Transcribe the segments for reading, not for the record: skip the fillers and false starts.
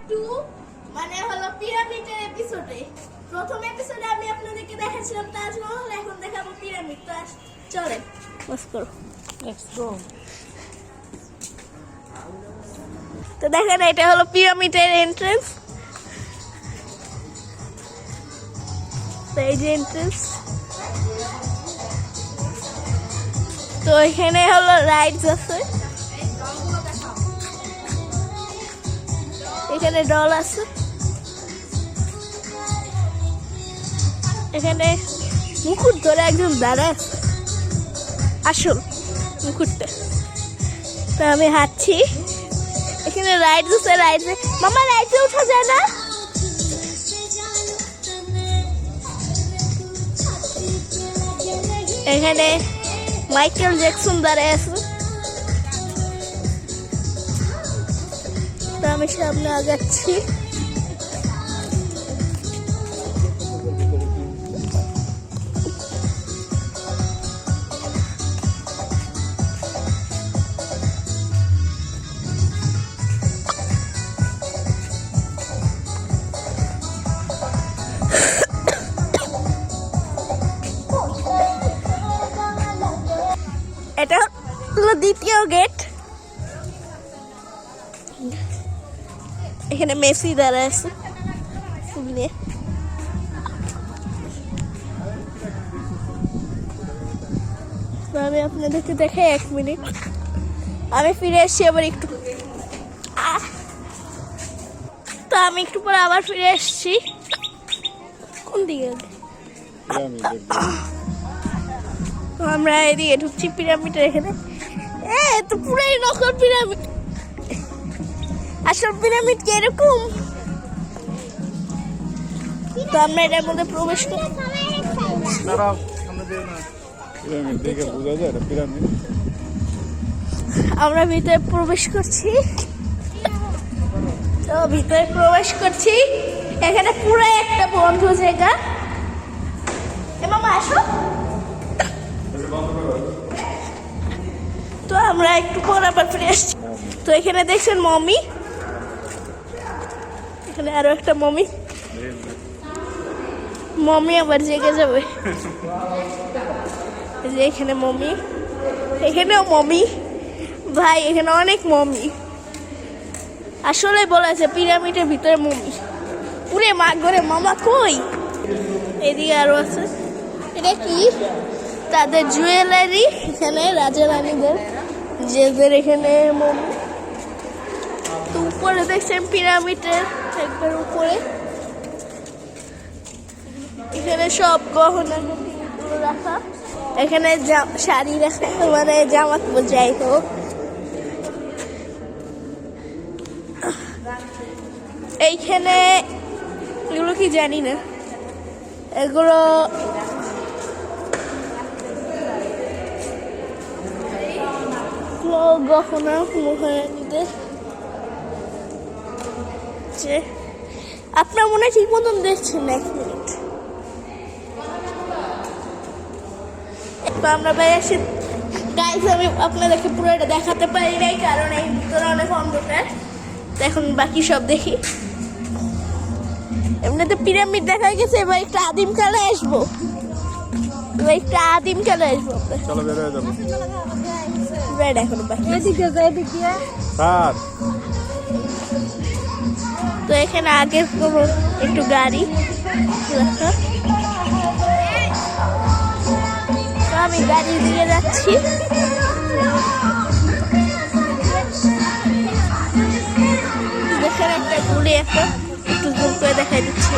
2 মানে হলো পিরামিডের এপিসোডে। প্রথম এপিসোডে আমি আপনাদেরকে দেখাচ্ছিলাম তাজমহল, এখন দেখাবো পিরামিড। তো চলেন বস করো, লেটস গো। তো দেখেন এটা হলো পিরামিডের এন্ট্রান্স। তো এই যে এন্ট্রান্স। তো এখানে হলো রাইডস আছে, এখানে ডল আছে, এখানে মুকুট ধরে একজন দাঁড়ায় আছে, আসল মুকুটটা। তো আমি হাঁটছি, এখানে রাইডস আছে, রাইডসে মামা রাইডসে ওঠা যায় না? এখানে মাইকেল জ্যাকসন দাঁড়ায় আছে। তো আমি সামনে আগাচ্ছি। এটা হলো দ্বিতীয় গেট। এখানে মেসি দাঁড়ায় আছে ফুল নিয়ে। আমি আপনাদেরকে দেখাই, 1 মিনিট আমি ফিরে এসেছি আবার একটু। তো আমি একটু পরে আবার ফিরে এসেছি। কোন দিকে? তো আমরা এদিকে ঢুকছি পিরামিডের এখানে। তো পুরাই নকল পিরামিড, আসল পিরামিড কি এরকম? তো আমরা এটার মধ্যে প্রবেশ করি। আমরা ভিতরে প্রবেশ করছি। তো ভিতরে প্রবেশ করছি, এখানে পুরো একটা বন্ধ জায়গা। মামা আসো। তো আমরা একটু পর আবার ফিরে আসছি। তো এখানে দেখছেন মমি, এখানে আরো একটা মমি। মমি আবার জেগে যাবে। যে এখানে মমি, এখানেও মমি। ভাই এখানে অনেক মমি, আসলে বলেছে পিরামিডের ভিতরে মমি। পুরে মা ঘরে মামা কই? এদিকে আরো আছে। এটা কি? তাদের জুয়েলারি, এখানে রাজা রানীদের যেদের এখানে মমি। তো উপরে দেখছেন পিরামিডের একবার উপরে, এখানে সব গহনা রাখা। এখানে শাড়ি রাখা, মানে জামা যাই হোক। এইখানে এগুলো কি জানি না, এগুলো গহনা মহারানীদের। যে আপনার মনে হয় ঠিক মতন দেখছেন না, 1 মিনিট। তো আমরা বাইরে আসি গাইস, আমি আপনাদেরকে পুরো এটা দেখাতে পারি নাই কারণ এই ভিতরে অনেক অন্ধকার। তো এখন বাকি সব দেখি। এমনিতে পিরামিড দেখা গেছে, এবার একটা আদিম কালে আসবো। এবার একটা আদিম কালে আসবো। চলো বের হয়ে যাবো। বের এখন বাকি। এদিকে যাই, এদিকে স্যার। তো এখানে আগে কোনো একটু গাড়ি রাখা। তো আমি গাড়ি দিয়ে যাচ্ছি। দেখেন একটা গুলি, একটা একটু জুম করে দেখাই দিচ্ছি।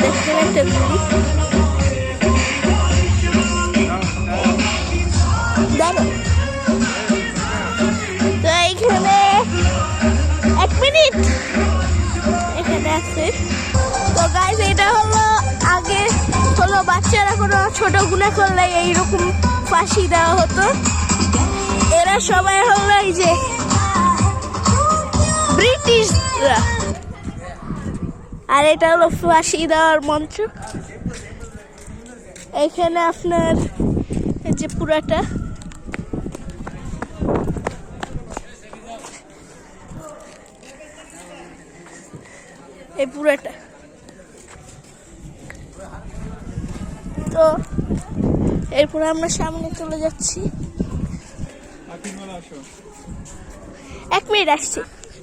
দেখেন একটা গুলি, দাঁড়ো। তো এইখানে 1 মিনিট এখানে আছে। তো গাইস এটা হলো আগে হলো বাচ্চারা কোনো ছোট গুনাহ করলে এইরকম ফাঁসি দেওয়া হতো। এরা সবাই হলো এই যে ব্রিটিশরা, আর এটা হলো ফাঁসি দেওয়ার মঞ্চ। এখানে আপনার এই যে পুরাটা এই পুরোটা। তো এরপরে আমরা সামনে চলে যাচ্ছি। 1 মিনিট আসছি।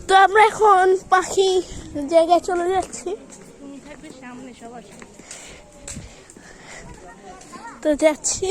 তো আমরা এখন পাখি জায়গায় চলে যাচ্ছি। তো যাচ্ছি।